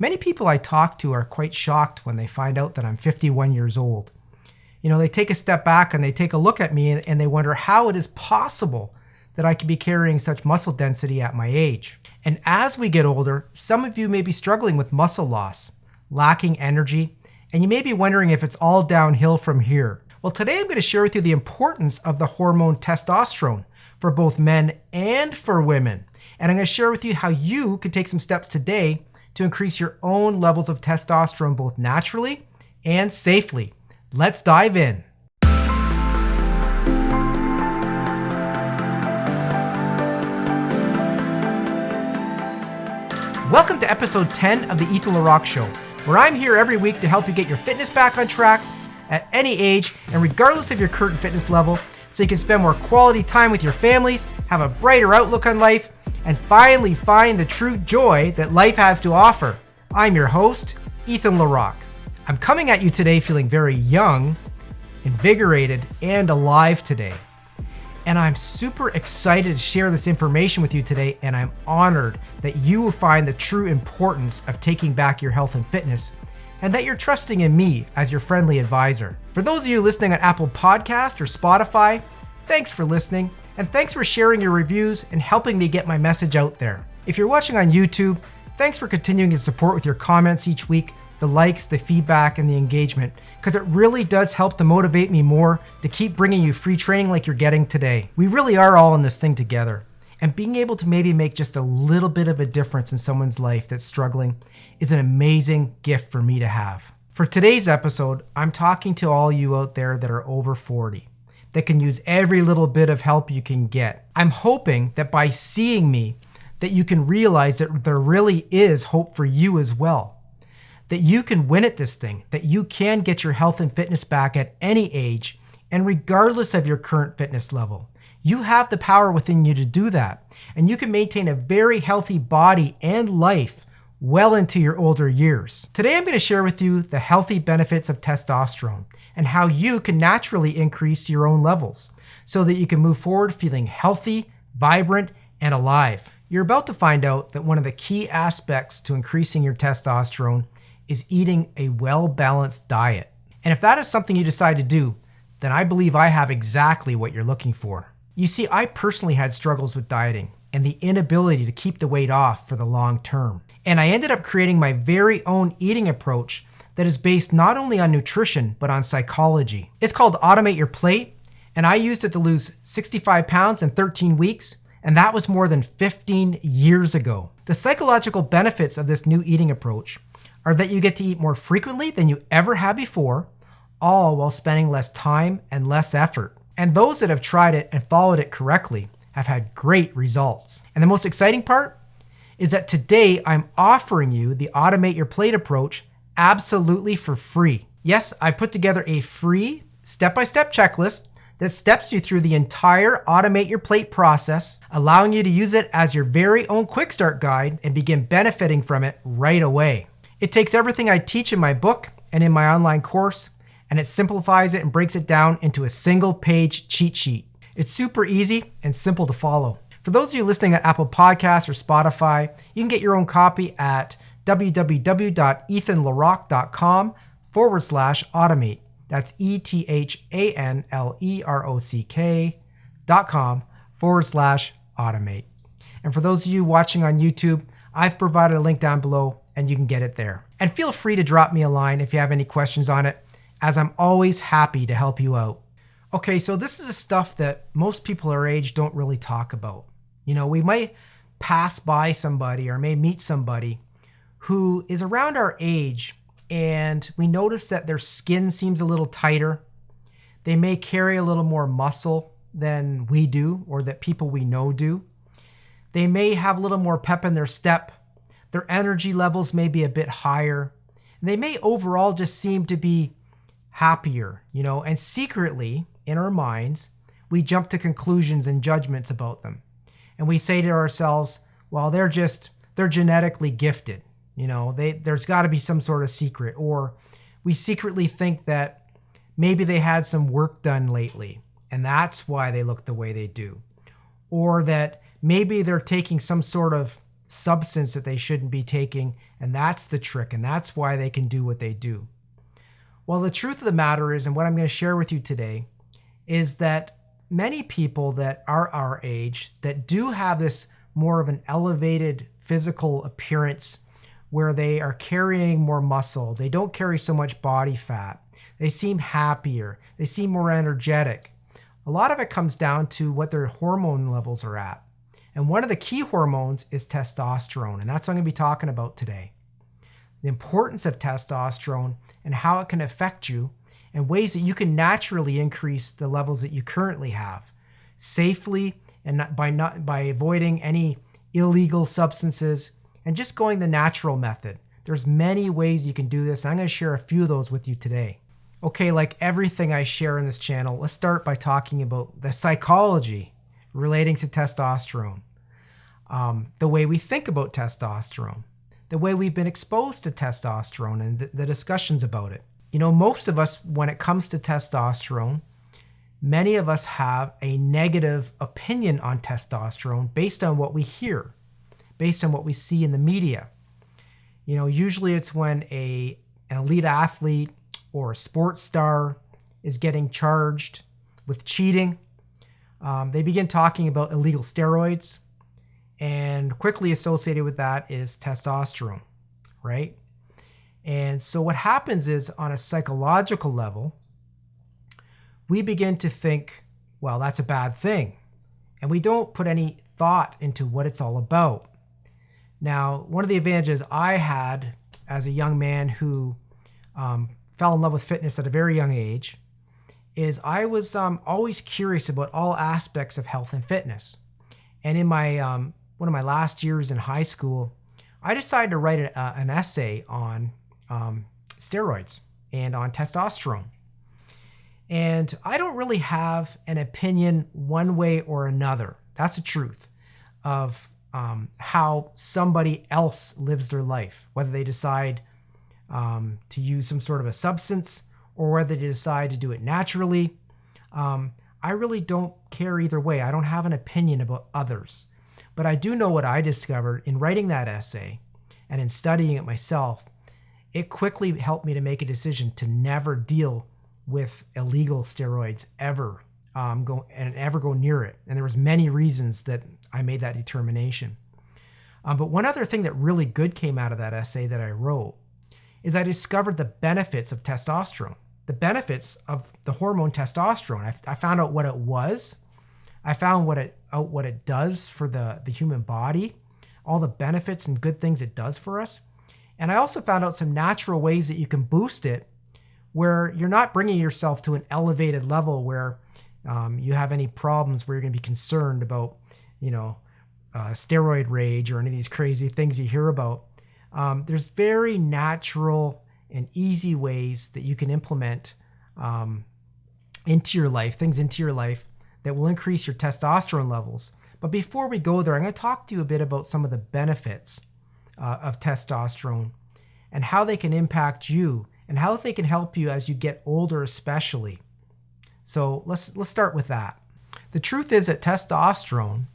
Many people I talk to are quite shocked when they find out that I'm 51 years old. They take a step back and they take a look at me and they wonder how it is possible that I could be carrying such muscle density at my age. And as we get older, some of you may be struggling with muscle loss, lacking energy, and you may be wondering if it's all downhill from here. Well, today I'm going to share with you the importance of the hormone testosterone for both men and for women. And I'm going to share with you how you can take some steps today to increase your own levels of testosterone both naturally and safely. Let's dive in. Welcome to episode 10 of the LeRock Show, where I'm here every week to help you get your fitness back on track at any age and regardless of your current fitness level, so you can spend more quality time with your families, have a brighter outlook on life, and finally find the true joy that life has to offer. I'm your host, LeRock. I'm coming at you today feeling very young, invigorated, and alive today. And I'm super excited to share this information with you today, and I'm honored that you will find the true importance of taking back your health and fitness, and that you're trusting in me as your friendly advisor. For those of you listening on Apple Podcast or Spotify, thanks for listening, and thanks for sharing your reviews and helping me get my message out there. If you're watching on YouTube, thanks for continuing to support with your comments each week, the likes, the feedback, and the engagement, because it really does help to motivate me more to keep bringing you free training like you're getting today. We really are all in this thing together, and being able to maybe make just a little bit of a difference in someone's life that's struggling is an amazing gift for me to have. For today's episode, I'm talking to all you out there that are over 40, that can use every little bit of help you can get. I'm hoping that by seeing me, that you can realize that there really is hope for you as well. That you can win at this thing, that you can get your health and fitness back at any age and regardless of your current fitness level. You have the power within you to do that, and you can maintain a very healthy body and life well into your older years. Today I'm going to share with you the healthy benefits of testosterone and how you can naturally increase your own levels so that you can move forward feeling healthy, vibrant, and alive. You're about to find out that one of the key aspects to increasing your testosterone is eating a well-balanced diet. And if that is something you decide to do, then I believe I have exactly what you're looking for. You see, I personally had struggles with dieting and the inability to keep the weight off for the long term. And I ended up creating my very own eating approach that is based not only on nutrition, but on psychology. It's called Automate Your Plate, and I used it to lose 65 pounds in 13 weeks, and that was more than 15 years ago. The psychological benefits of this new eating approach are that you get to eat more frequently than you ever have before, all while spending less time and less effort. And those that have tried it and followed it correctly have had great results. And the most exciting part is that today I'm offering you the Automate Your Plate approach absolutely for free. Yes, I put together a free step-by-step checklist that steps you through the entire Automate Your Plate process, allowing you to use it as your very own quick start guide and begin benefiting from it right away. It takes everything I teach in my book and in my online course, and it simplifies it and breaks it down into a single page cheat sheet. It's super easy and simple to follow. For those of you listening at Apple Podcasts or Spotify, you can get your own copy at www.ethanlerock.com/automate. That's ETHANLEROCK.com/automate. And for those of you watching on YouTube, I've provided a link down below and you can get it there. And feel free to drop me a line if you have any questions on it, as I'm always happy to help you out. Okay, so this is the stuff that most people our age don't really talk about. We might pass by somebody or may meet somebody who is around our age and we notice that their skin seems a little tighter. They may carry a little more muscle than we do or that people we know do. They may have a little more pep in their step. Their energy levels may be a bit higher. And they may overall just seem to be happier, and secretly in our minds, we jump to conclusions and judgments about them. And we say to ourselves, well, they're genetically gifted. There's got to be some sort of secret. Or we secretly think that maybe they had some work done lately and that's why they look the way they do. Or that maybe they're taking some sort of substance that they shouldn't be taking And that's the trick, and that's why they can do what they do. Well, the truth of the matter is, and what I'm going to share with you today, is that many people that are our age that do have this more of an elevated physical appearance where they are carrying more muscle, they don't carry so much body fat, they seem happier, they seem more energetic. A lot of it comes down to what their hormone levels are at. And one of the key hormones is testosterone, and that's what I'm going to be talking about today. The importance of testosterone and how it can affect you and ways that you can naturally increase the levels that you currently have safely and by avoiding any illegal substances and just going the natural method. There's many ways you can do this, and I'm going to share a few of those with you today. Okay, like everything I share in this channel, let's start by talking about the psychology relating to testosterone, the way we think about testosterone, the way we've been exposed to testosterone and the discussions about it. You know, most of us, when it comes to testosterone, many of us have a negative opinion on testosterone based on what we hear, based on what we see in the media. You know, usually it's when an elite athlete or a sports star is getting charged with cheating. They begin talking about illegal steroids, and quickly associated with that is testosterone, right? And so what happens is, on a psychological level, we begin to think, well, that's a bad thing. And we don't put any thought into what it's all about. Now, one of the advantages I had as a young man who fell in love with fitness at a very young age is I was always curious about all aspects of health and fitness. And in my one of my last years in high school, I decided to write an essay on steroids and on testosterone. And I don't really have an opinion one way or another. That's the truth of how somebody else lives their life, whether they decide to use some sort of a substance or whether they decide to do it naturally. I really don't care either way. I don't have an opinion about others. But I do know what I discovered in writing that essay and in studying it myself. It quickly helped me to make a decision to never deal with illegal steroids ever, go near it. And there was many reasons that I made that determination. But one other thing that really good came out of that essay that I wrote is I discovered the benefits of testosterone, the benefits of the hormone testosterone. I found out what it was. I found what it does for the human body, all the benefits and good things it does for us. And I also found out some natural ways that you can boost it where you're not bringing yourself to an elevated level where you have any problems where you're going to be concerned about, steroid rage or any of these crazy things you hear about. There's very natural and easy ways that you can implement into your life, things into your life that will increase your testosterone levels. But before we go there, I'm going to talk to you a bit about some of the benefits of testosterone and how they can impact you and how they can help you as you get older especially. So let's start with that. The truth is that testosterone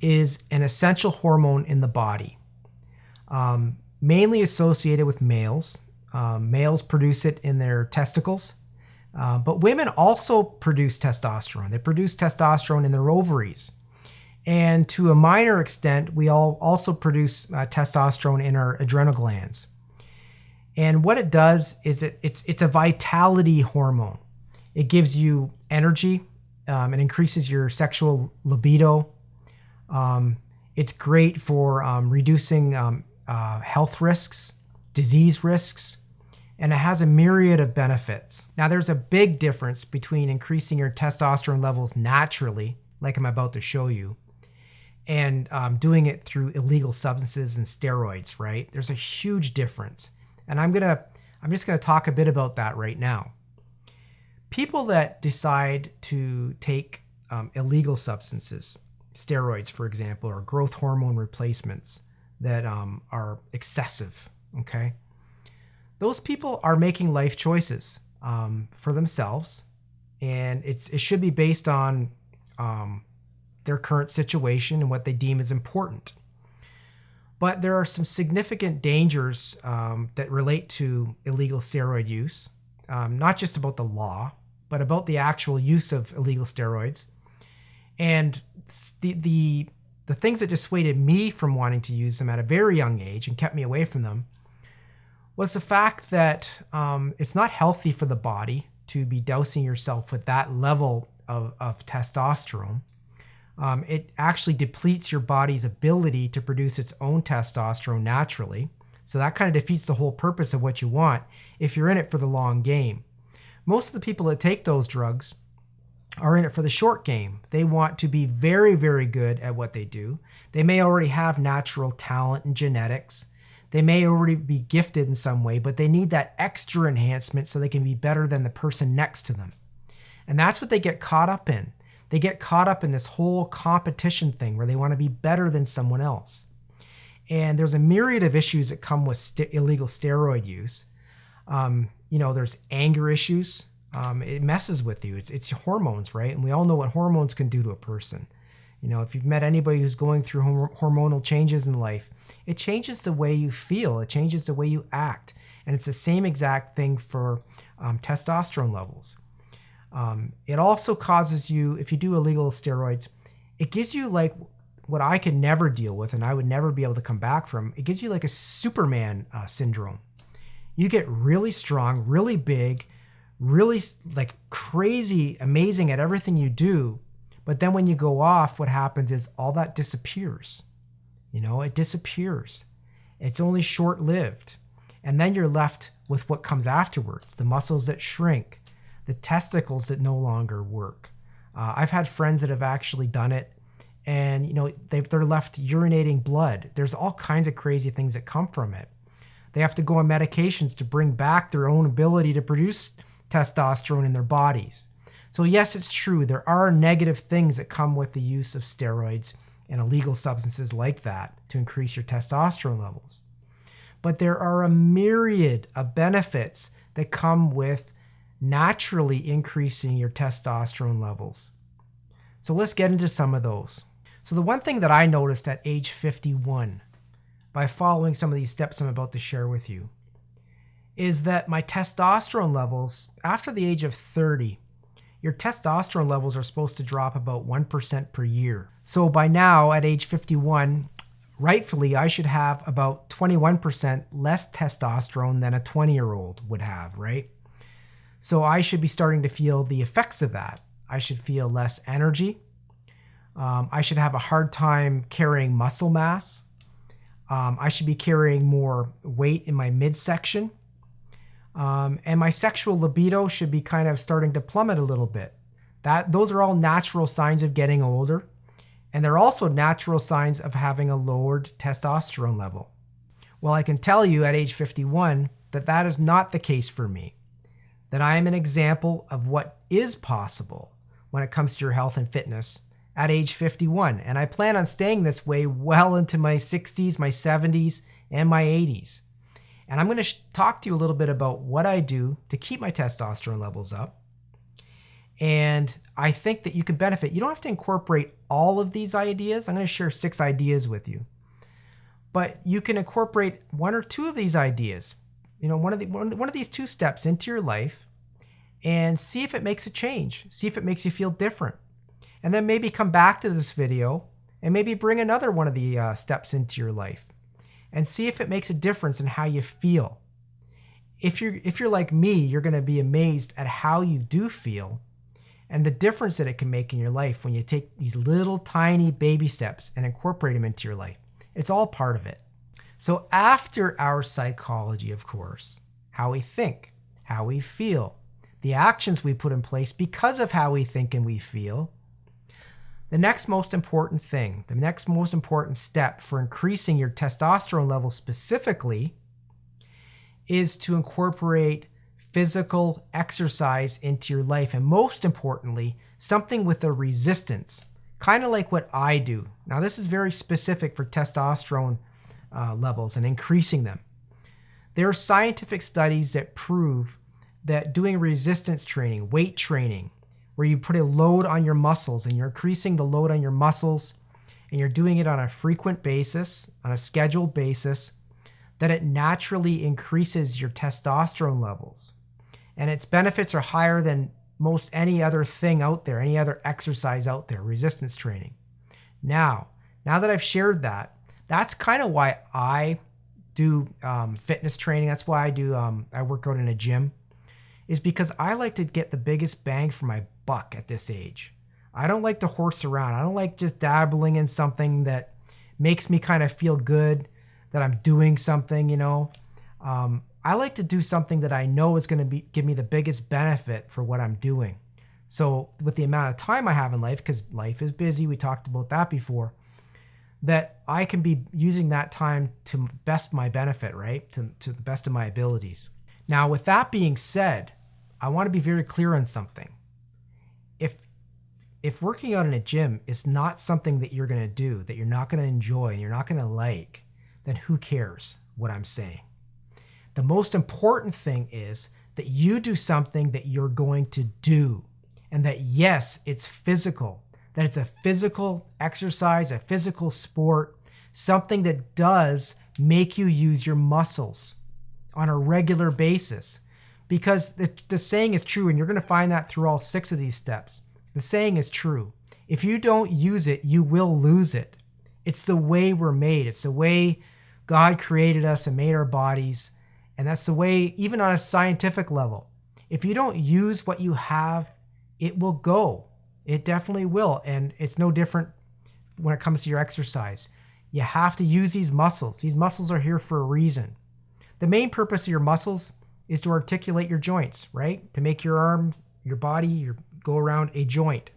is an essential hormone in the body, mainly associated with males. Males produce it in their testicles, but women also produce testosterone. They produce testosterone in their ovaries. And to a minor extent, we all also produce testosterone in our adrenal glands. And what it does is that it's a vitality hormone. It gives you energy. It increases your sexual libido. It's great for reducing health risks, disease risks, and it has a myriad of benefits. Now, there's a big difference between increasing your testosterone levels naturally, like I'm about to show you, and doing it through illegal substances and steroids, right? There's a huge difference. And I'm just gonna talk a bit about that right now. People that decide to take illegal substances, steroids, for example, or growth hormone replacements that are excessive, okay? Those people are making life choices for themselves, and it should be based on their current situation and what they deem as important. But there are some significant dangers that relate to illegal steroid use, not just about the law, but about the actual use of illegal steroids. And the things that dissuaded me from wanting to use them at a very young age and kept me away from them was the fact that it's not healthy for the body to be dousing yourself with that level of testosterone. It actually depletes your body's ability to produce its own testosterone naturally. So that kind of defeats the whole purpose of what you want if you're in it for the long game. Most of the people that take those drugs are in it for the short game. They want to be very, very good at what they do. They may already have natural talent and genetics. They may already be gifted in some way, but they need that extra enhancement so they can be better than the person next to them. And that's what they get caught up in. They get caught up in this whole competition thing where they want to be better than someone else. And there's a myriad of issues that come with illegal steroid use. There's anger issues. It messes with you. It's hormones, right? And we all know what hormones can do to a person. If you've met anybody who's going through hormonal changes in life, it changes the way you feel. It changes the way you act. And it's the same exact thing for testosterone levels. It also causes you, if you do illegal steroids, it gives you like what I could never deal with and I would never be able to come back from. It gives you like a Superman syndrome. You get really strong, really big, really like crazy, amazing at everything you do. But then when you go off, what happens is all that disappears. It disappears. It's only short-lived. And then you're left with what comes afterwards, the muscles that shrink, the testicles that no longer work. I've had friends that have actually done it, and they're left urinating blood. There's all kinds of crazy things that come from it. They have to go on medications to bring back their own ability to produce testosterone in their bodies. So yes, it's true. There are negative things that come with the use of steroids and illegal substances like that to increase your testosterone levels. But there are a myriad of benefits that come with naturally increasing your testosterone levels. So let's get into some of those. So the one thing that I noticed at age 51, by following some of these steps I'm about to share with you, is that my testosterone levels, after the age of 30, your testosterone levels are supposed to drop about 1% per year. So by now, at age 51, rightfully, I should have about 21% less testosterone than a 20-year-old would have, right? So I should be starting to feel the effects of that. I should feel less energy. I should have a hard time carrying muscle mass. I should be carrying more weight in my midsection. And my sexual libido should be kind of starting to plummet a little bit. Those are all natural signs of getting older. And they're also natural signs of having a lowered testosterone level. Well, I can tell you at age 51 that is not the case for me. That I am an example of what is possible when it comes to your health and fitness at age 51. And I plan on staying this way well into my 60s, my 70s, and my 80s. And I'm going to talk to you a little bit about what I do to keep my testosterone levels up. And I think that you can benefit. You don't have to incorporate all of these ideas. I'm going to share 6 ideas with you. But you can incorporate 1 or 2 of these ideas, one of these 2 steps into your life, and see if it makes a change. See if it makes you feel different. And then maybe come back to this video and maybe bring another one of the steps into your life and see if it makes a difference in how you feel. If you're like me, you're going to be amazed at how you do feel and the difference that it can make in your life when you take these little tiny baby steps and incorporate them into your life. It's all part of it. So after our psychology, of course, how we think, how we feel, the actions we put in place because of how we think and we feel, the next most important thing, the next most important step for increasing your testosterone level specifically is to incorporate physical exercise into your life. And most importantly, something with a resistance, kind of like what I do. Now, this is very specific for testosterone levels and increasing them. There are scientific studies that prove that doing resistance training, weight training, where you put a load on your muscles and you're increasing the load on your muscles and you're doing it on a frequent basis, on a scheduled basis, that it naturally increases your testosterone levels. And its benefits are higher than most any other thing out there, any other exercise out there, resistance training. Now that I've shared that, that's kind of why I do fitness training. That's why I work out in a gym, is because I like to get the biggest bang for my buck at this age. I don't like to horse around. I don't like just dabbling in something that makes me kind of feel good that I'm doing something, I like to do something that I know is going to give me the biggest benefit for what I'm doing. So with the amount of time I have in life, because life is busy, we talked about that before, that I can be using that time to best my benefit, right? To the best of my abilities. Now, with that being said, I want to be very clear on something. If working out in a gym is not something that you're going to do, that you're not going to enjoy, and you're not going to like, then who cares what I'm saying? The most important thing is that you do something that you're going to do, and that yes, it's physical, that it's a physical exercise, a physical sport, something that does make you use your muscles on a regular basis. Because the saying is true, and you're going to find that through all 6 of these steps. The saying is true. If you don't use it, you will lose it. It's the way we're made. It's the way God created us and made our bodies. And that's the way, even on a scientific level. If you don't use what you have, it will go. It definitely will. And it's no different when it comes to your exercise. You have to use these muscles. These muscles are here for a reason. The main purpose of your muscles is to articulate your joints, right? To make your arm, your body, go around a joint.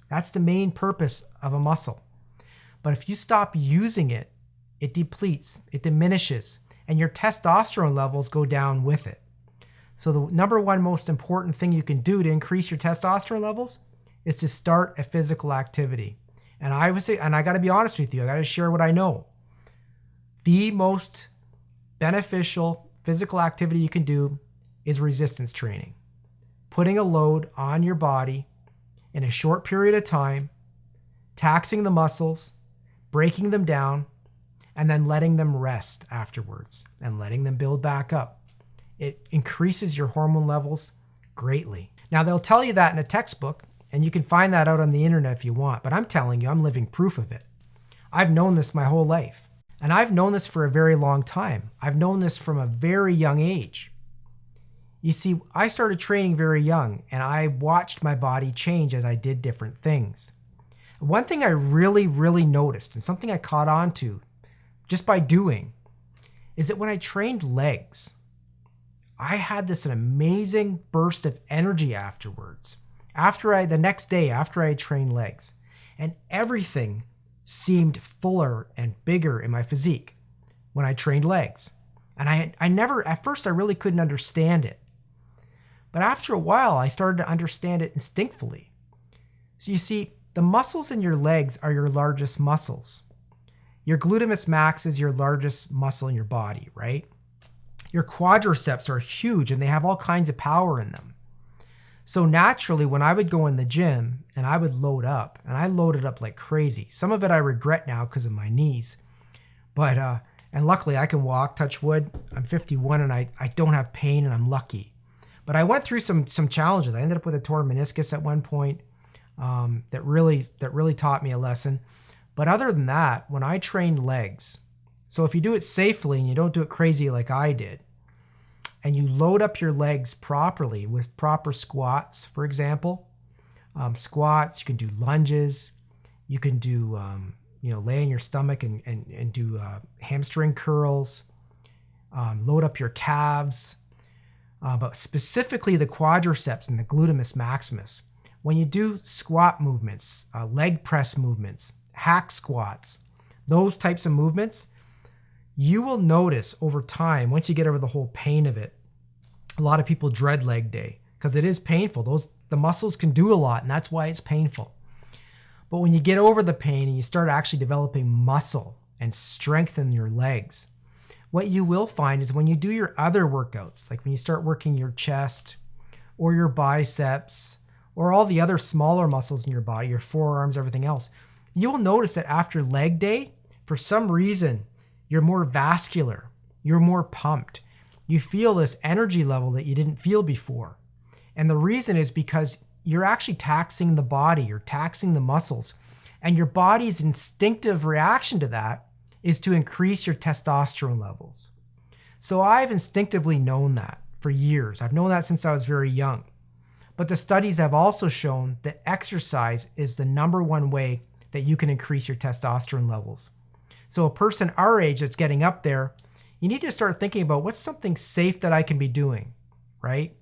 That's the main purpose of a muscle. But if you stop using it, it depletes, it diminishes, and your testosterone levels go down with it. So the number one most important thing you can do to increase your testosterone levels is to start a physical activity. And I got to be honest with you, I got to share what I know. The most beneficial physical activity you can do is resistance training. Putting a load on your body in a short period of time, taxing the muscles, breaking them down, and then letting them rest afterwards and letting them build back up. It increases your hormone levels greatly. Now, they'll tell you that in a textbook, and you can find that out on the internet if you want, but I'm telling you, I'm living proof of it. I've known this my whole life, and I've known this for a very long time. I've known this from a very young age. You see, I started training very young, and I watched my body change as I did different things. One thing I really, really noticed, and something I caught on to just by doing, is that when I trained legs, I had this amazing burst of energy afterwards. The next day after I had trained legs, and everything seemed fuller and bigger in my physique when I trained legs. And at first I really couldn't understand it. But after a while, I started to understand it instinctively. So you see, the muscles in your legs are your largest muscles. Your gluteus max is your largest muscle in your body, right? Your quadriceps are huge and they have all kinds of power in them. So naturally, when I would go in the gym and I would load up, and I loaded up like crazy. Some of it I regret now because of my knees. But, and luckily I can walk, touch wood. I'm 51 and I don't have pain and I'm lucky. But I went through some challenges. I ended up with a torn meniscus at one point that really taught me a lesson. But other than that, when I trained legs, so if you do it safely and you don't do it crazy like I did, and you load up your legs properly with proper squats, for example, squats, you can do lunges, you can do, lay on your stomach and do hamstring curls, load up your calves, but specifically the quadriceps and the gluteus maximus. When you do squat movements, leg press movements, hack squats, those types of movements, you will notice over time, once you get over the whole pain of it, a lot of people dread leg day because it is painful. The muscles can do a lot, and that's why it's painful. But when you get over the pain and you start actually developing muscle and strengthen your legs, what you will find is when you do your other workouts, like when you start working your chest or your biceps or all the other smaller muscles in your body, your forearms, everything else, You will notice that after leg day, for some reason, you're more vascular, you're more pumped. You feel this energy level that you didn't feel before. And the reason is because you're actually taxing the body, you're taxing the muscles, and your body's instinctive reaction to that is to increase your testosterone levels. So I've instinctively known that for years. I've known that since I was very young. But the studies have also shown that exercise is the number one way that you can increase your testosterone levels. So a person our age that's getting up there, you need to start thinking about what's something safe that I can be doing, right?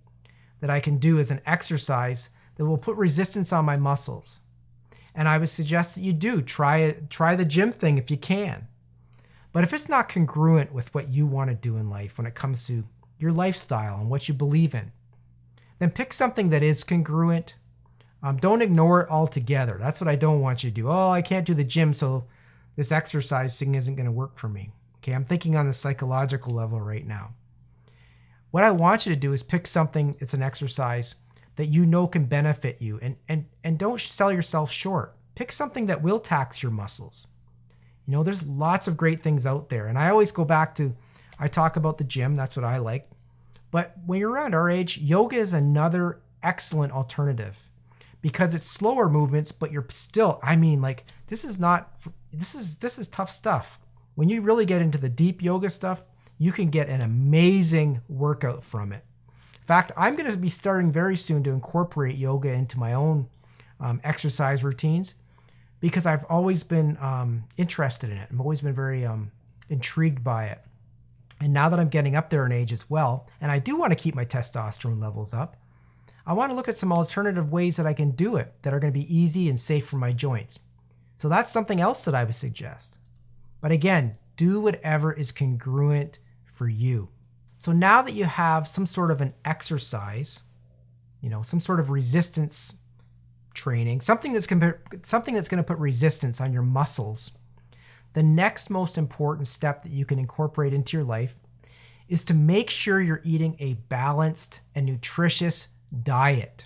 That I can do as an exercise that will put resistance on my muscles. And I would suggest that you do try the gym thing if you can. But if it's not congruent with what you want to do in life when it comes to your lifestyle and what you believe in, then pick something that is congruent. Don't ignore it altogether. That's what I don't want you to do. Oh, I can't do the gym, so this exercise thing isn't going to work for me. Okay, I'm thinking on the psychological level right now. What I want you to do is pick something that's an exercise that you know can benefit you, and don't sell yourself short. Pick something that will tax your muscles. You know, there's lots of great things out there. And I always go back to, I talk about the gym, that's what I like. But when you're around our age, yoga is another excellent alternative because it's slower movements, but you're still, this is tough stuff. When you really get into the deep yoga stuff, you can get an amazing workout from it. In fact, I'm going to be starting very soon to incorporate yoga into my own exercise routines because I've always been interested in it. I've always been very intrigued by it. And now that I'm getting up there in age as well, and I do want to keep my testosterone levels up, I want to look at some alternative ways that I can do it that are going to be easy and safe for my joints. So that's something else that I would suggest. But again, do whatever is congruent for you. So now that you have some sort of an exercise, some sort of resistance training, something that's going to put resistance on your muscles, the next most important step that you can incorporate into your life is to make sure you're eating a balanced and nutritious diet.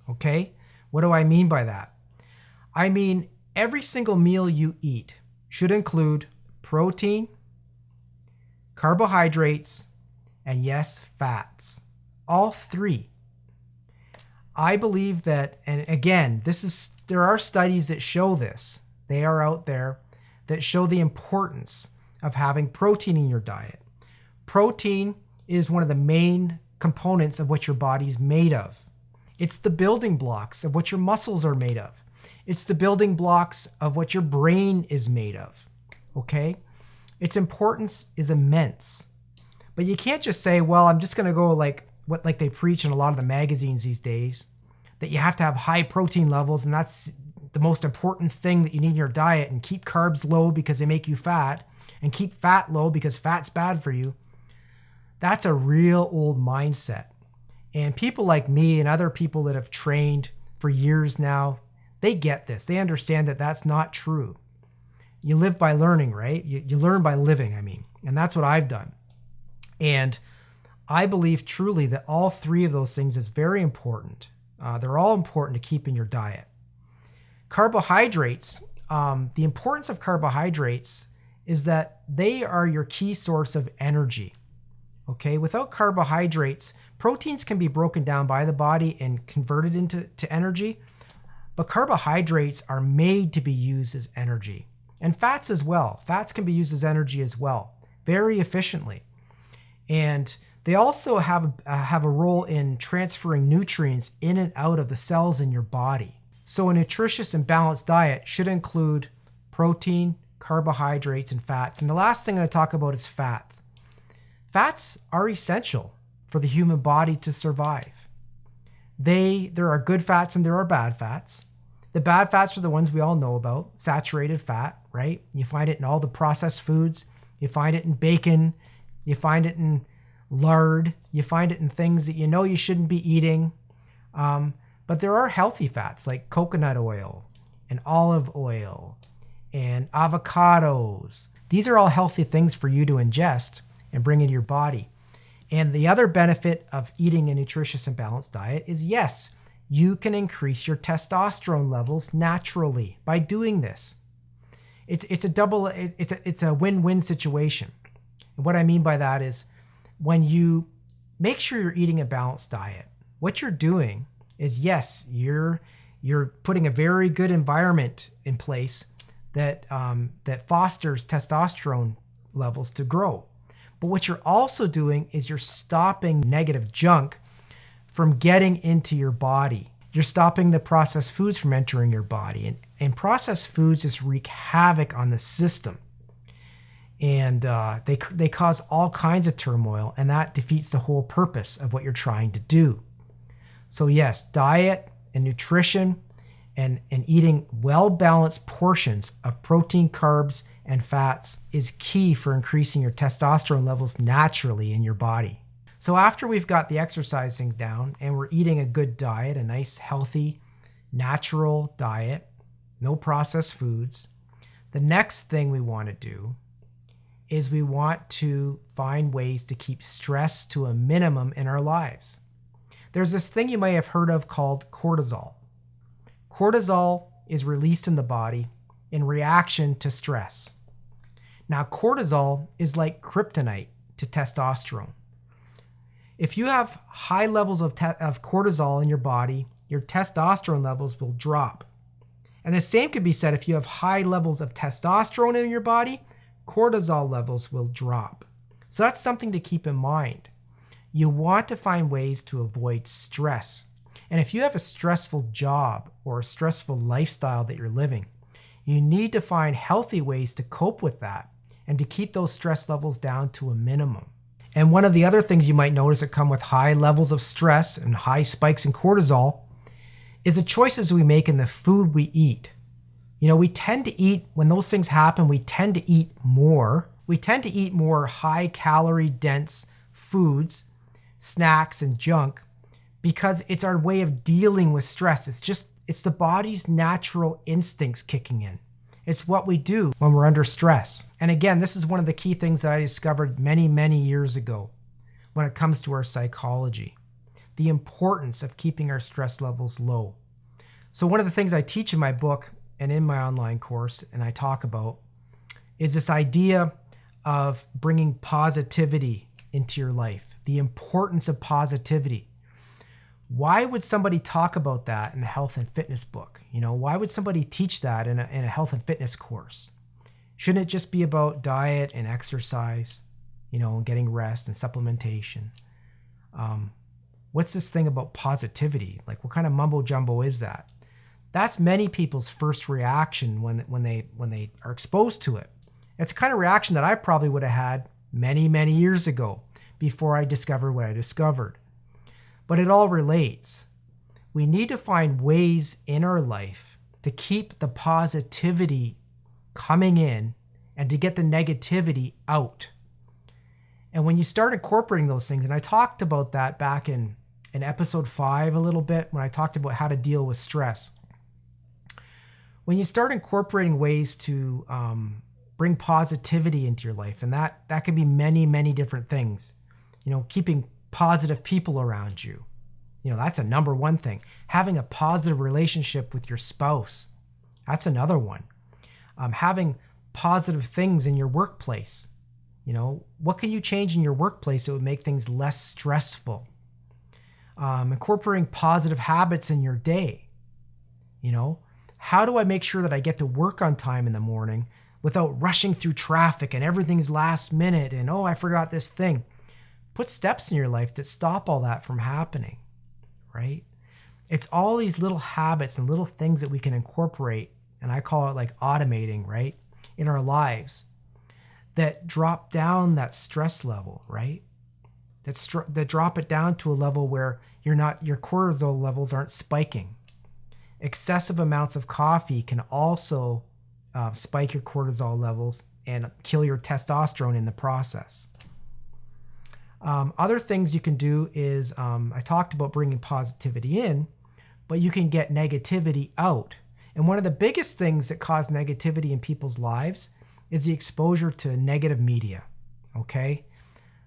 Okay? What do I mean by that? I mean, every single meal you eat should include protein, carbohydrates, and yes, fats. All three. I believe that, and again, there are studies that show this. They are out there that show the importance of having protein in your diet. Protein is one of the main components of what your body's made of. It's the building blocks of what your muscles are made of. It's the building blocks of what your brain is made of. Okay? Its importance is immense. But you can't just say, well, I'm just going to go like they preach in a lot of the magazines these days, that you have to have high protein levels and that's the most important thing that you need in your diet, and keep carbs low because they make you fat, and keep fat low because fat's bad for you. That's a real old mindset. And people like me and other people that have trained for years now, they get this. They understand that that's not true. You live by learning, right? You learn by living, and that's what I've done. And I believe truly that all three of those things is very important. They're all important to keep in your diet. Carbohydrates, the importance of carbohydrates is that they are your key source of energy. Okay, without carbohydrates, proteins can be broken down by the body and converted into energy, but carbohydrates are made to be used as energy. And fats as well. Fats can be used as energy as well, very efficiently. And they also have a role in transferring nutrients in and out of the cells in your body. So a nutritious and balanced diet should include protein, carbohydrates, and fats. And the last thing I'm going to talk about is fats. Fats are essential for the human body to survive. There are good fats and there are bad fats. The bad fats are the ones we all know about, saturated fat, right? You find it in all the processed foods. You find it in bacon. You find it in lard. You find it in things that you know you shouldn't be eating. But there are healthy fats like coconut oil and olive oil and avocados. These are all healthy things for you to ingest and bring into your body. And the other benefit of eating a nutritious and balanced diet is, yes, you can increase your testosterone levels naturally by doing this. It's a win-win situation. And what I mean by that is when you make sure you're eating a balanced diet, what you're doing is, yes, you're putting a very good environment in place that fosters testosterone levels to grow. But what you're also doing is you're stopping negative junk from getting into your body. You're stopping the processed foods from entering your body. And processed foods just wreak havoc on the system. And they cause all kinds of turmoil, and that defeats the whole purpose of what you're trying to do. So yes, diet and nutrition and eating well-balanced portions of protein, carbs, and fats is key for increasing your testosterone levels naturally in your body. So after we've got the exercise things down and we're eating a good diet, a nice, healthy, natural diet, no processed foods, the next thing we want to do is we want to find ways to keep stress to a minimum in our lives. There's this thing you may have heard of called cortisol. Cortisol is released in the body in reaction to stress. Now, cortisol is like kryptonite to testosterone. If you have high levels of cortisol in your body, your testosterone levels will drop. And the same could be said if you have high levels of testosterone in your body, cortisol levels will drop. So that's something to keep in mind. You want to find ways to avoid stress. And if you have a stressful job or a stressful lifestyle that you're living, you need to find healthy ways to cope with that and to keep those stress levels down to a minimum. And one of the other things you might notice that come with high levels of stress and high spikes in cortisol is the choices we make in the food we eat. You know, we tend to eat, when those things happen, we tend to eat more. We tend to eat more high calorie dense foods, snacks, and junk because it's our way of dealing with stress. It's the body's natural instincts kicking in. It's what we do when we're under stress. And again, this is one of the key things that I discovered many, many years ago when it comes to our psychology. The importance of keeping our stress levels low. So one of the things I teach in my book and in my online course, and I talk about, is this idea of bringing positivity into your life. The importance of positivity. Why would somebody talk about that in a health and fitness book? You know, why would somebody teach that in a health and fitness course? Shouldn't it just be about diet and exercise, you know, and getting rest and supplementation? What's this thing about positivity? Like, what kind of mumbo jumbo is that? That's many people's first reaction when they are exposed to it. It's the kind of reaction that I probably would have had many, many years ago before I discovered what I discovered. But it all relates. We need to find ways in our life to keep the positivity coming in and to get the negativity out. And when you start incorporating those things, and I talked about that back in episode 5 a little bit when I talked about how to deal with stress. When you start incorporating ways to bring positivity into your life, and that can be many, many different things. You know, keeping positive people around you. You know, that's a number one thing. Having a positive relationship with your spouse. That's another one. Having positive things in your workplace. You know, what can you change in your workplace that would make things less stressful? Incorporating positive habits in your day. You know, how do I make sure that I get to work on time in the morning without rushing through traffic and everything's last minute and, oh, I forgot this thing. Put steps in your life that stop all that from happening, right? It's all these little habits and little things that we can incorporate, and I call it like automating, right, in our lives that drop down that stress level, right? That drop it down to a level where your cortisol levels aren't spiking. Excessive amounts of coffee can also spike your cortisol levels and kill your testosterone in the process. Other things you can do is, I talked about bringing positivity in, but you can get negativity out. And one of the biggest things that cause negativity in people's lives is the exposure to negative media, okay?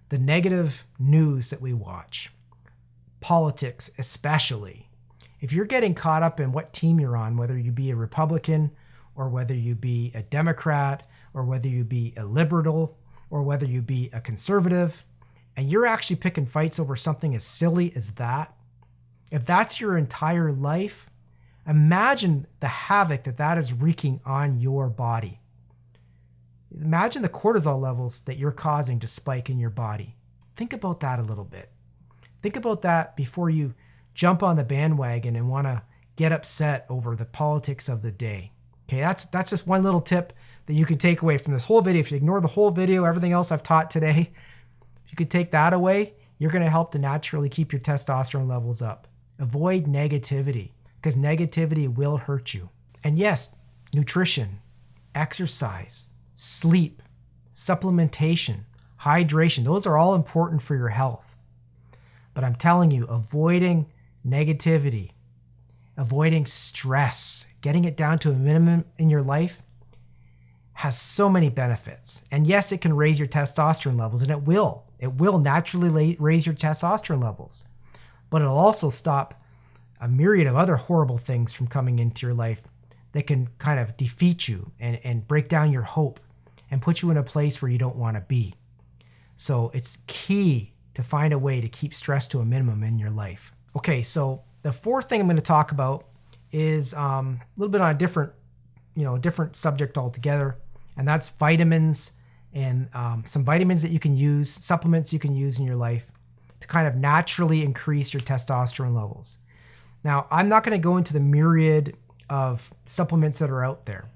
The negative news that we watch, politics especially, If you're getting caught up in what team you're on, whether you be a Republican or whether you be a Democrat or whether you be a liberal or whether you be a conservative, and you're actually picking fights over something as silly as that, if that's your entire life, imagine the havoc that is wreaking on your body. Imagine the cortisol levels that you're causing to spike in your body. Think about that a little bit. Think about that before you jump on the bandwagon and want to get upset over the politics of the day. Okay, that's just one little tip that you can take away from this whole video. If you ignore the whole video, everything else I've taught today, if you could take that away, you're going to help to naturally keep your testosterone levels up. Avoid negativity, because negativity will hurt you. And yes, nutrition, exercise, sleep, supplementation, hydration, those are all important for your health. But I'm telling you, avoiding negativity, avoiding stress, getting it down to a minimum in your life has so many benefits. And yes, it can raise your testosterone levels, and it will. It will naturally raise your testosterone levels. But it'll also stop a myriad of other horrible things from coming into your life that can kind of defeat you and break down your hope and put you in a place where you don't want to be. So it's key to find a way to keep stress to a minimum in your life. Okay, so the fourth thing I'm going to talk about is a little bit on a different subject altogether, and that's vitamins and some vitamins that you can use, supplements you can use in your life to kind of naturally increase your testosterone levels. Now, I'm not going to go into the myriad of supplements that are out there.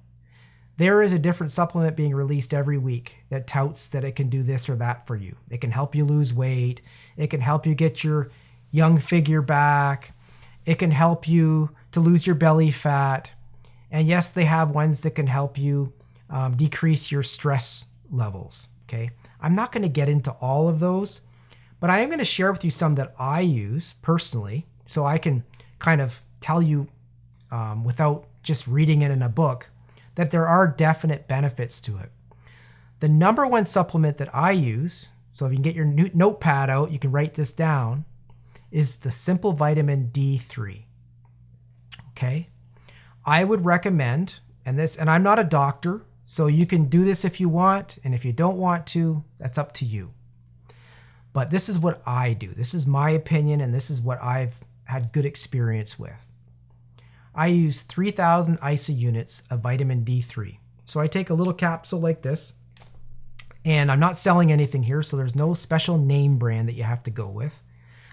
There is a different supplement being released every week that touts that it can do this or that for you. It can help you lose weight. It can help you get your young figure back. It can help you to lose your belly fat. And yes, they have ones that can help you decrease your stress levels. Okay, I'm not going to get into all of those, but I am going to share with you some that I use personally, so I can kind of tell you without just reading it in a book that there are definite benefits to it. The number one supplement that I use, so if you can get your notepad out, you can write this down, is the simple vitamin D3. Okay, I would recommend, and I'm not a doctor, so you can do this if you want, and if you don't want to, that's up to you. But this is what I do. This is my opinion, and this is what I've had good experience with. I use 3,000 ISA units of vitamin D3. So I take a little capsule like this, and I'm not selling anything here, so there's no special name brand that you have to go with.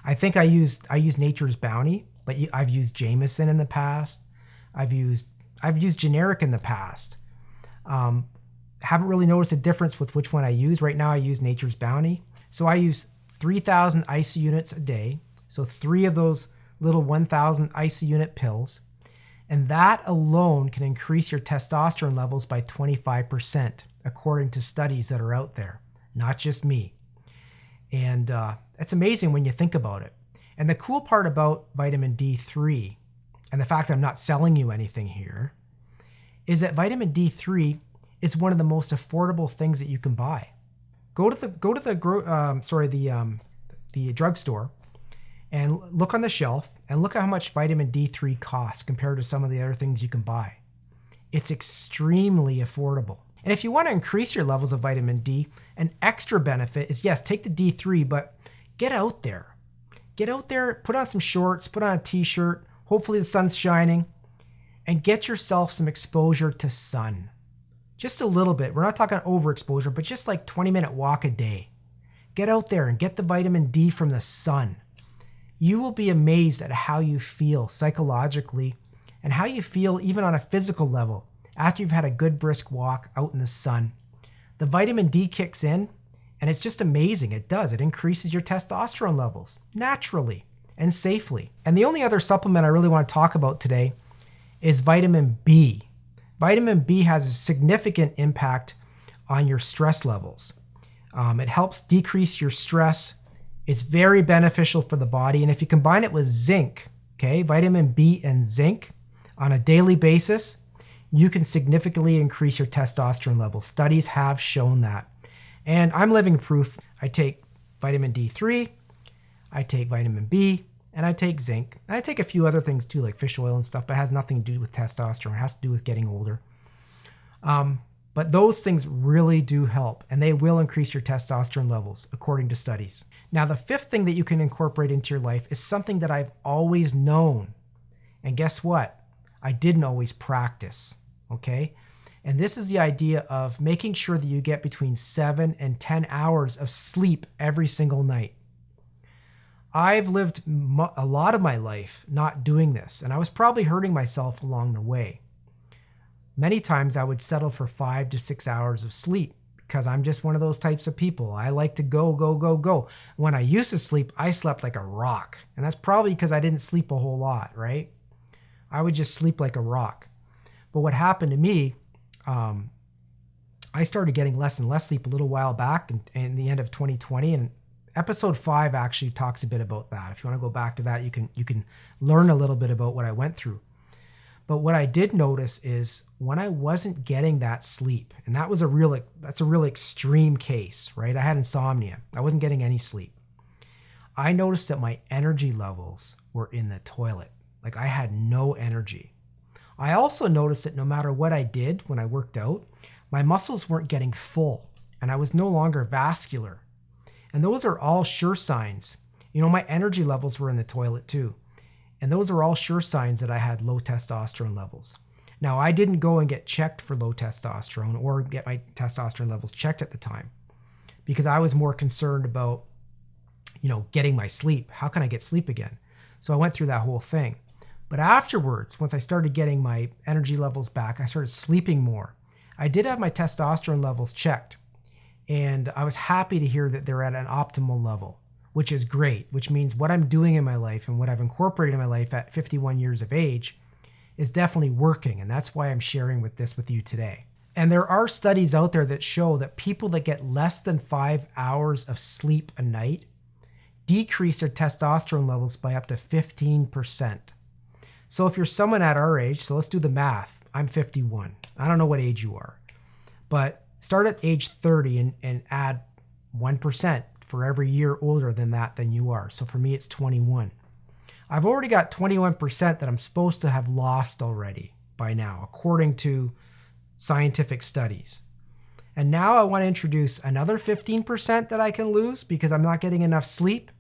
I think I use Nature's Bounty, but I've used Jameson in the past. I've used generic in the past. Haven't really noticed a difference with which one I use. Right now I use Nature's Bounty. So I use 3,000 ISA units a day. So 3 of those little 1,000 ISA unit pills. And that alone can increase your testosterone levels by 25%, according to studies that are out there, not just me. And it's amazing when you think about it. And the cool part about vitamin D3, and the fact that I'm not selling you anything here, is that vitamin D3 is one of the most affordable things that you can buy. Go to the drugstore and look on the shelf and look at how much vitamin D3 costs compared to some of the other things you can buy. It's extremely affordable. And if you want to increase your levels of vitamin D, an extra benefit is, yes, take the D3, but get out there. Get out there, put on some shorts, put on a t-shirt, hopefully the sun's shining, and get yourself some exposure to sun. Just a little bit. We're not talking overexposure, but just like 20-minute walk a day. Get out there and get the vitamin D from the sun. You will be amazed at how you feel psychologically and how you feel even on a physical level after you've had a good brisk walk out in the sun. The vitamin D kicks in, and it's just amazing. It does. It increases your testosterone levels naturally and safely. And the only other supplement I really want to talk about today is vitamin B. Vitamin B has a significant impact on your stress levels. It helps decrease your stress. It's very beneficial for the body. And if you combine it with zinc, okay, vitamin B and zinc on a daily basis, you can significantly increase your testosterone levels. Studies have shown that. And I'm living proof. I take vitamin D3, I take vitamin B, and I take zinc. And I take a few other things too, like fish oil and stuff, but it has nothing to do with testosterone. It has to do with getting older. But those things really do help, and they will increase your testosterone levels, according to studies. Now, the fifth thing that you can incorporate into your life is something that I've always known. And guess what? I didn't always practice, okay? And this is the idea of making sure that you get between 7 and 10 hours of sleep every single night. I've lived a lot of my life not doing this, and I was probably hurting myself along the way. Many times I would settle for 5 to 6 hours of sleep because I'm just one of those types of people. I like to go, go, go, go. When I used to sleep, I slept like a rock. And that's probably because I didn't sleep a whole lot, right? I would just sleep like a rock. But what happened to me, I started getting less and less sleep a little while back in the end of 2020. And episode 5 actually talks a bit about that. If you want to go back to that, you can learn a little bit about what I went through. But what I did notice is when I wasn't getting that sleep, and that's a real extreme case, right? I had insomnia. I wasn't getting any sleep. I noticed that my energy levels were in the toilet. Like I had no energy. I also noticed that no matter what I did when I worked out, my muscles weren't getting full and I was no longer vascular. And those are all sure signs. You know, my energy levels were in the toilet too. And those are all sure signs that I had low testosterone levels. Now, I didn't go and get checked for low testosterone or get my testosterone levels checked at the time because I was more concerned about, getting my sleep. How can I get sleep again? So I went through that whole thing. But afterwards, once I started getting my energy levels back, I started sleeping more. I did have my testosterone levels checked, and I was happy to hear that they're at an optimal level, which is great, which means what I'm doing in my life and what I've incorporated in my life at 51 years of age is definitely working. And that's why I'm sharing this with you today. And there are studies out there that show that people that get less than 5 hours of sleep a night decrease their testosterone levels by up to 15%. So if you're someone at our age, so let's do the math. I'm 51. I don't know what age you are, but start at age 30 and add 1% for every year older than you are. So for me, it's 21. I've already got 21% that I'm supposed to have lost already by now, according to scientific studies. And now I want to introduce another 15% that I can lose because I'm not getting enough sleep.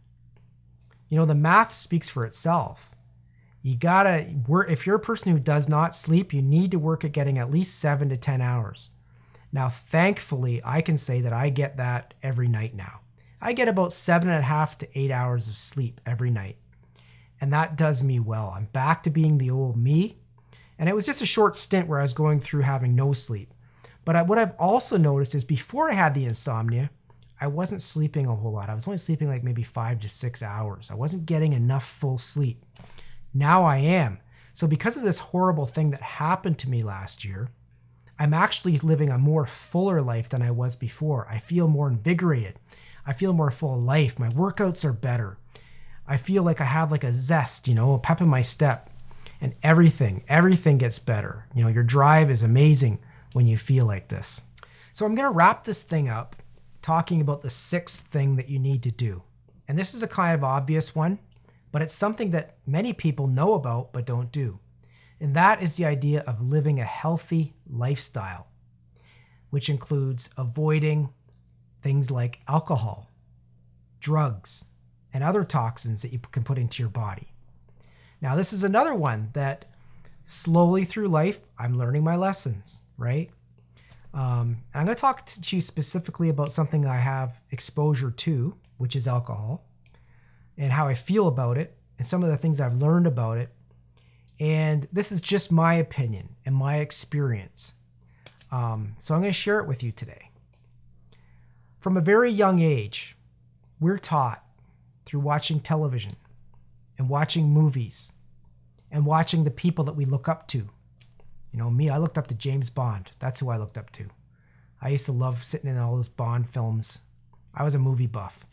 The math speaks for itself. You gotta work. If you're a person who does not sleep, you need to work at getting at least 7 to 10 hours. Now, thankfully, I can say that I get that every night now. I get about 7.5 to 8 hours of sleep every night. And that does me well. I'm back to being the old me. And it was just a short stint where I was going through having no sleep. But what I've also noticed is before I had the insomnia, I wasn't sleeping a whole lot. I was only sleeping like maybe 5 to 6 hours. I wasn't getting enough full sleep. Now I am. So because of this horrible thing that happened to me last year, I'm actually living a more fuller life than I was before. I feel more invigorated. I feel more full of life. My workouts are better. I feel like I have like a zest, a pep in my step, and everything gets better. Your drive is amazing when you feel like this. So I'm going to wrap this thing up talking about the sixth thing that you need to do. And this is a kind of obvious one, but it's something that many people know about but don't do. And that is the idea of living a healthy lifestyle, which includes avoiding things like alcohol, drugs, and other toxins that you can put into your body. Now, this is another one that slowly through life, I'm learning my lessons, right? I'm going to talk to you specifically about something I have exposure to, which is alcohol, and how I feel about it, and some of the things I've learned about it. And this is just my opinion and my experience. So I'm going to share it with you today. From a very young age, we're taught through watching television and watching movies and watching the people that we look up to. Me, I looked up to James Bond. That's who I looked up to. I used to love sitting in all those Bond films. I was a movie buff,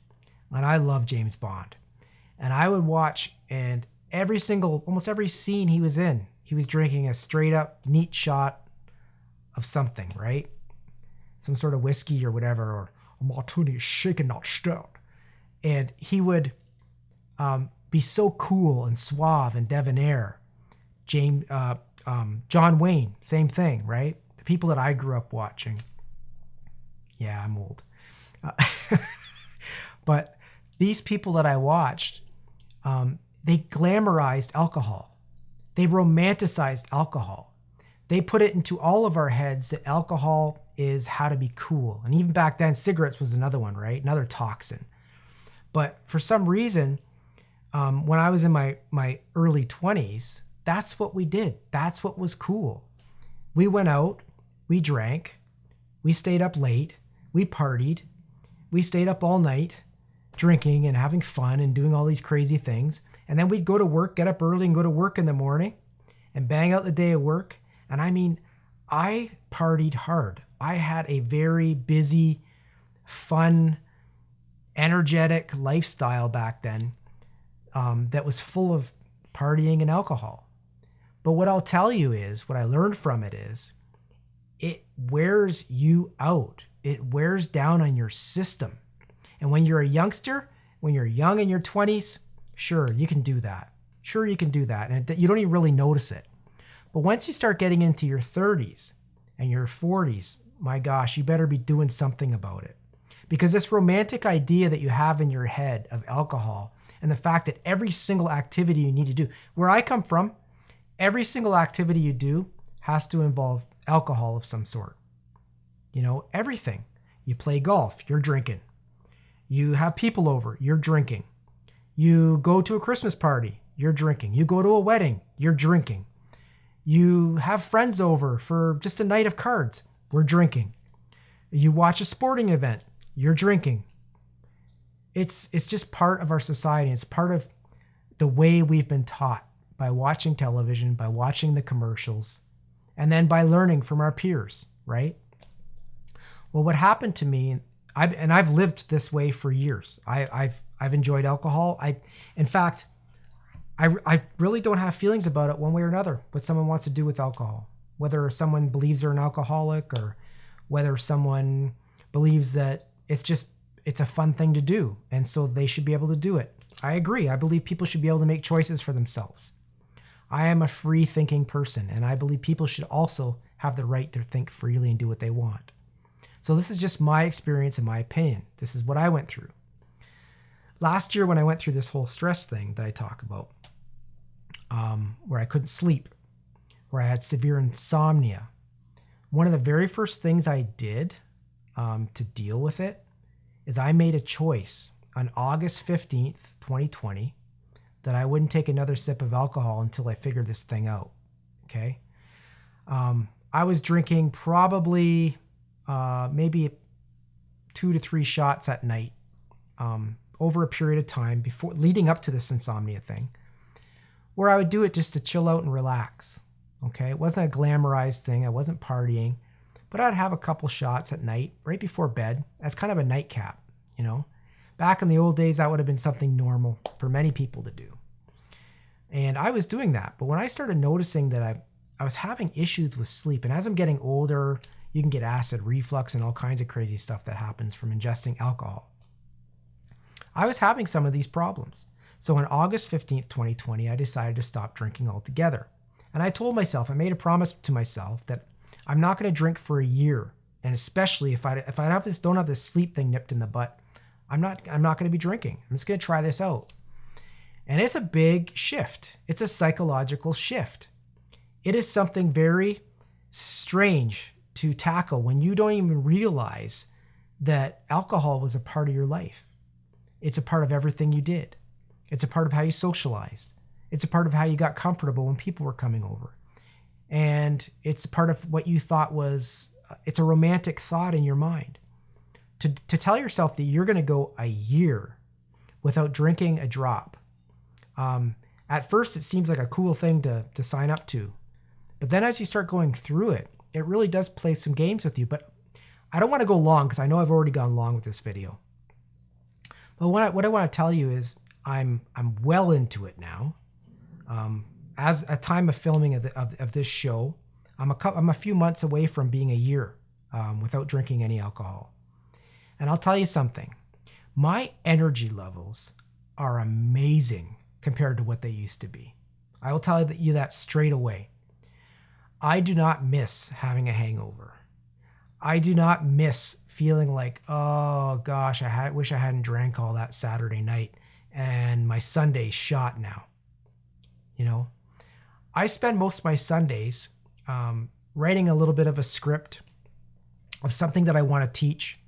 and I love James Bond. And I would watch, and almost every scene he was in, he was drinking a straight up neat shot of something, right? Some sort of whiskey or whatever, or a martini shaken not stirred. And he would be so cool and suave and debonair. John Wayne, same thing, right? The people that I grew up watching. Yeah, I'm old. But these people that I watched, they glamorized alcohol. They romanticized alcohol. They put it into all of our heads that alcohol is how to be cool. And even back then, cigarettes was another one, right? Another toxin. But for some reason, when I was in my early 20s, that's what we did. That's what was cool. We went out, we drank, we stayed up late, we partied, we stayed up all night drinking and having fun and doing all these crazy things. And then we'd go to work, get up early and go to work in the morning and bang out the day of work. And I mean, I partied hard. I had a very busy, fun, energetic lifestyle back then that was full of partying and alcohol. But what I'll tell you is, what I learned from it is, it wears you out. It wears down on your system. And when you're a youngster, when you're young in your 20s, sure, you can do that. Sure, you can do that. And you don't even really notice it. But once you start getting into your 30s and your 40s, my gosh, you better be doing something about it. Because this romantic idea that you have in your head of alcohol and the fact that every single activity you need to do, where I come from, every single activity you do has to involve alcohol of some sort. You know, everything. You play golf, you're drinking. You have people over, you're drinking. You go to a Christmas party, you're drinking. You go to a wedding, you're drinking. You have friends over for just a night of cards, we're drinking. You watch a sporting event, you're drinking. It's just part of our society. It's part of the way we've been taught by watching television, by watching the commercials, and then by learning from our peers, right? Well, what happened to me, I've lived this way for years. I've enjoyed alcohol. In fact, I really don't have feelings about it one way or another, what someone wants to do with alcohol. Whether someone believes they're an alcoholic or whether someone believes that it's a fun thing to do and so they should be able to do it. I agree. I believe people should be able to make choices for themselves. I am a free thinking person and I believe people should also have the right to think freely and do what they want. So this is just my experience and my opinion. This is what I went through. Last year when I went through this whole stress thing that I talk about, where I couldn't sleep, where I had severe insomnia, one of the very first things I did to deal with it is I made a choice on August 15th, 2020, that I wouldn't take another sip of alcohol until I figured this thing out, okay? I was drinking probably maybe 2 to 3 shots at night over a period of time before leading up to this insomnia thing, where I would do it just to chill out and relax, okay? It wasn't a glamorized thing. I wasn't partying, but I'd have a couple shots at night right before bed as kind of a nightcap, you know? Back in the old days, that would have been something normal for many people to do. And I was doing that. But when I started noticing that I was having issues with sleep, and as I'm getting older, you can get acid reflux and all kinds of crazy stuff that happens from ingesting alcohol. I was having some of these problems. So on August 15th, 2020, I decided to stop drinking altogether. And I told myself, I made a promise to myself that I'm not going to drink for a year. And especially if I don't have this sleep thing nipped in the butt, I'm not going to be drinking. I'm just going to try this out. And it's a big shift. It's a psychological shift. It is something very strange to tackle when you don't even realize that alcohol was a part of your life. It's a part of everything you did. It's a part of how you socialized. It's a part of how you got comfortable when people were coming over. And it's a part of what you thought was, it's a romantic thought in your mind. To tell yourself that you're going to go a year without drinking a drop. At first, it seems like a cool thing to sign up to. But then as you start going through it, it really does play some games with you. But I don't want to go long because I know I've already gone long with this video. But what I want to tell you is I'm well into it now. As a time of filming of this show, I'm a few months away from being a year without drinking any alcohol. And I'll tell you something, my energy levels are amazing compared to what they used to be. I will tell you that straight away. I do not miss having a hangover. I do not miss feeling like, oh gosh, wish I hadn't drank all that Saturday night and my Sunday's shot now. You know, I spend most of my Sundays writing a little bit of a script of something that I want to teach.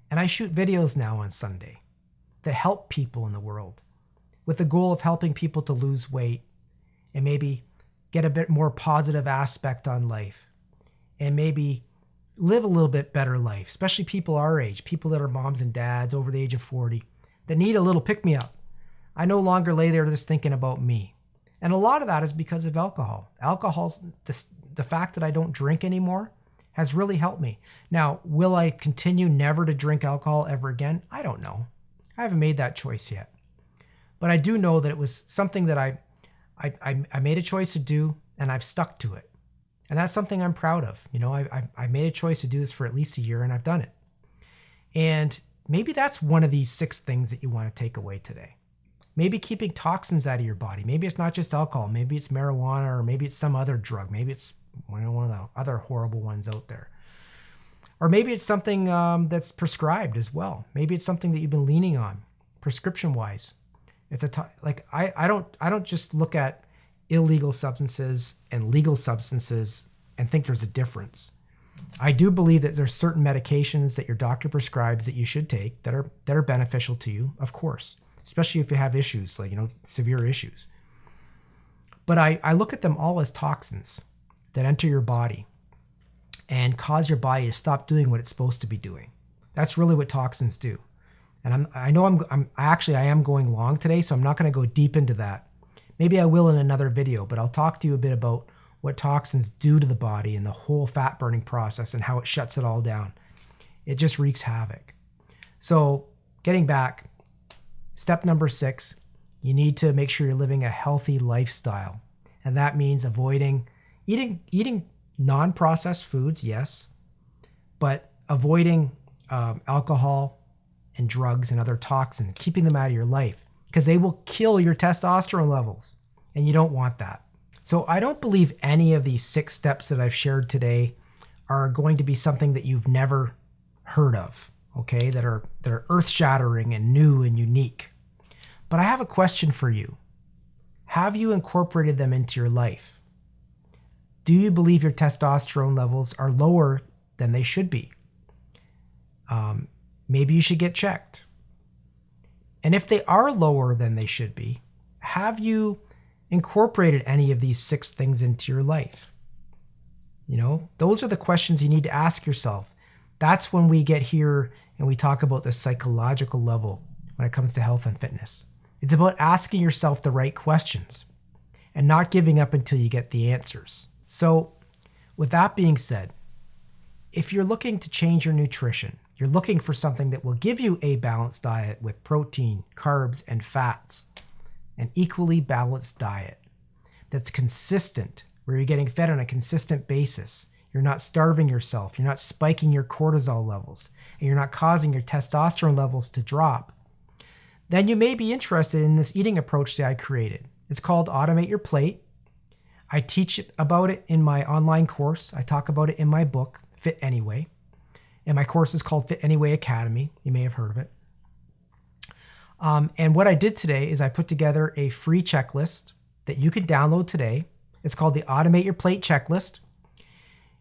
And I shoot videos now on Sunday that help people in the world with the goal of helping people to lose weight and maybe get a bit more positive aspect on life and maybe live a little bit better life, especially people our age, people that are moms and dads over the age of 40 that need a little pick-me-up. I no longer lay there just thinking about me. And a lot of that is because of alcohol. Alcohol's the fact that I don't drink anymore has really helped me. Now, will I continue never to drink alcohol ever again? I don't know. I haven't made that choice yet. But I do know that it was something that I made a choice to do, and I've stuck to it. And that's something I'm proud of. You know, I made a choice to do this for at least a year, and I've done it. And maybe that's one of these 6 things that you want to take away today. Maybe keeping toxins out of your body. Maybe it's not just alcohol. Maybe it's marijuana, or maybe it's some other drug. Maybe it's one of the other horrible ones out there. Or maybe it's something that's prescribed as well. Maybe it's something that you've been leaning on, prescription-wise. It's I don't just look at illegal substances and legal substances and think there's a difference. I do believe that there's certain medications that your doctor prescribes that you should take that are beneficial to you, of course, especially if you have issues like, severe issues. But I look at them all as toxins that enter your body and cause your body to stop doing what it's supposed to be doing. That's really what toxins do. And I am going long today, so I'm not going to go deep into that. Maybe I will in another video, but I'll talk to you a bit about what toxins do to the body and the whole fat burning process and how it shuts it all down. It just wreaks havoc. So getting back, step number 6, you need to make sure you're living a healthy lifestyle. And that means avoiding eating non-processed foods, yes, but avoiding alcohol and drugs and other toxins, keeping them out of your life because they will kill your testosterone levels and you don't want that. So I don't believe any of these 6 steps that I've shared today are going to be something that you've never heard of, okay, that are earth-shattering and new and unique. But I have a question for you. Have you incorporated them into your life? Do you believe your testosterone levels are lower than they should be? Maybe you should get checked. And if they are lower than they should be, have you incorporated any of these 6 things into your life? Those are the questions you need to ask yourself. That's when we get here and we talk about the psychological level when it comes to health and fitness. It's about asking yourself the right questions and not giving up until you get the answers. So with that being said, if you're looking to change your nutrition, you're looking for something that will give you a balanced diet with protein, carbs, and fats, an equally balanced diet that's consistent, where you're getting fed on a consistent basis. You're not starving yourself. You're not spiking your cortisol levels, and you're not causing your testosterone levels to drop. Then you may be interested in this eating approach that I created. It's called Automate Your Plate. I teach about it in my online course. I talk about it in my book, Fit Anyway. And my course is called Fit Anyway Academy. You may have heard of it. And what I did today is I put together a free checklist that you can download today. It's called the Automate Your Plate Checklist.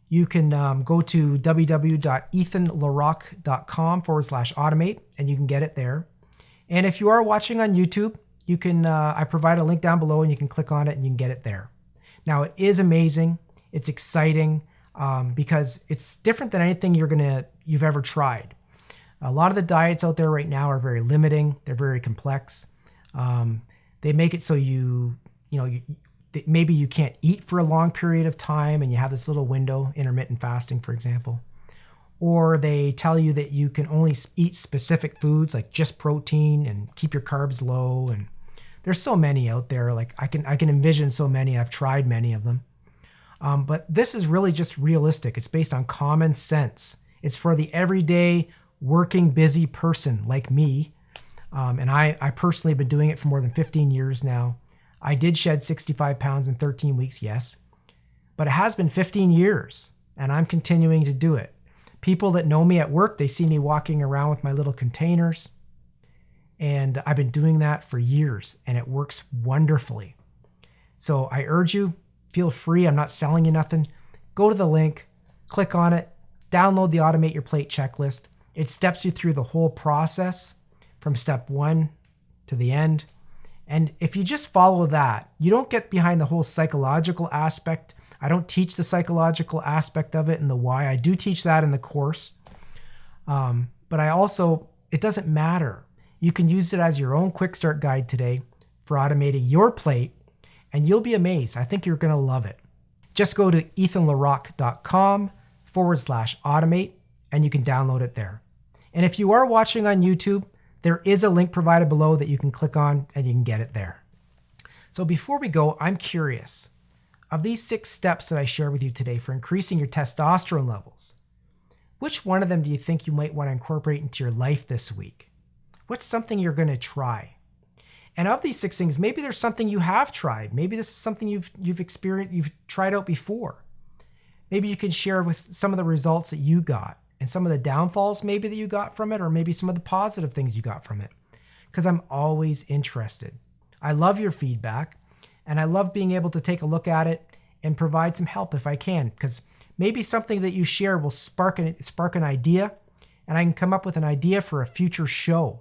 You can go to www.ethanlerock.com/automate and you can get it there. And if you are watching on YouTube, you can I provide a link down below and you can click on it and you can get it there. Now it is amazing. It's exciting because it's different than anything you've ever tried. A lot of the diets out there right now are very limiting. They're very complex. They make it so maybe you can't eat for a long period of time and you have this little window, intermittent fasting, for example. Or they tell you that you can only eat specific foods like just protein and keep your carbs low. And there's so many out there. Like I can envision so many. I've tried many of them. But this is really just realistic. It's based on common sense. It's for the everyday working busy person like me And I personally have been doing it for more than 15 years now. I did shed 65 pounds in 13 weeks, yes, but it has been 15 years and I'm continuing to do it. People that know me at work, they see me walking around with my little containers, and I've been doing that for years and it works wonderfully. So I urge you, feel free. I'm not selling you nothing. Go to the link, click on it, download the Automate Your Plate checklist. It steps you through the whole process from step 1 to the end. And if you just follow that, you don't get behind the whole psychological aspect. I don't teach the psychological aspect of it and the why. I do teach that in the course. But it doesn't matter. You can use it as your own quick start guide today for automating your plate, and you'll be amazed. I think you're going to love it. Just go to ethanlerrock.com/automate, and you can download it there. And if you are watching on YouTube, there is a link provided below that you can click on and you can get it there. So before we go, I'm curious. Of these 6 steps that I share with you today for increasing your testosterone levels, which one of them do you think you might want to incorporate into your life this week? What's something you're going to try? And of these 6 things, maybe there's something you have tried. Maybe this is something you've experienced, you've tried out before. Maybe you can share with some of the results that you got and some of the downfalls maybe that you got from it, or maybe some of the positive things you got from it. Because I'm always interested. I love your feedback, and I love being able to take a look at it and provide some help if I can, because maybe something that you share will spark an idea, and I can come up with an idea for a future show,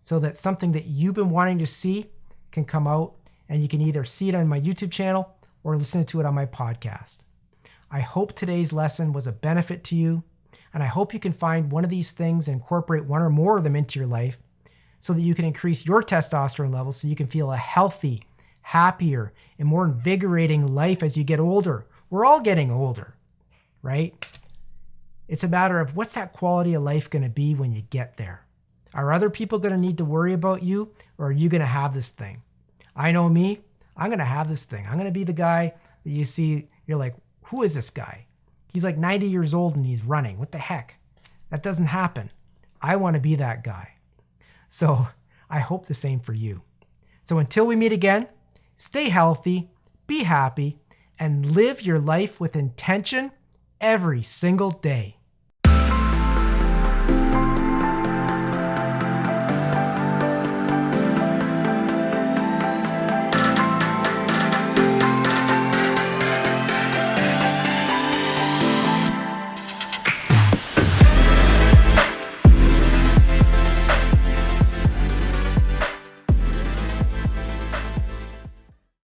so that something that you've been wanting to see can come out, and you can either see it on my YouTube channel or listen to it on my podcast. I hope today's lesson was a benefit to you, and I hope you can find one of these things and incorporate one or more of them into your life so that you can increase your testosterone levels so you can feel a healthy, happier, and more invigorating life as you get older. We're all getting older, right? It's a matter of what's that quality of life going to be when you get there. Are other people going to need to worry about you, or are you going to have this thing? I know me, I'm going to have this thing. I'm going to be the guy that you see, you're like, who is this guy? He's like 90 years old and he's running. What the heck? That doesn't happen. I want to be that guy. So I hope the same for you. So until we meet again, stay healthy, be happy, and live your life with intention every single day.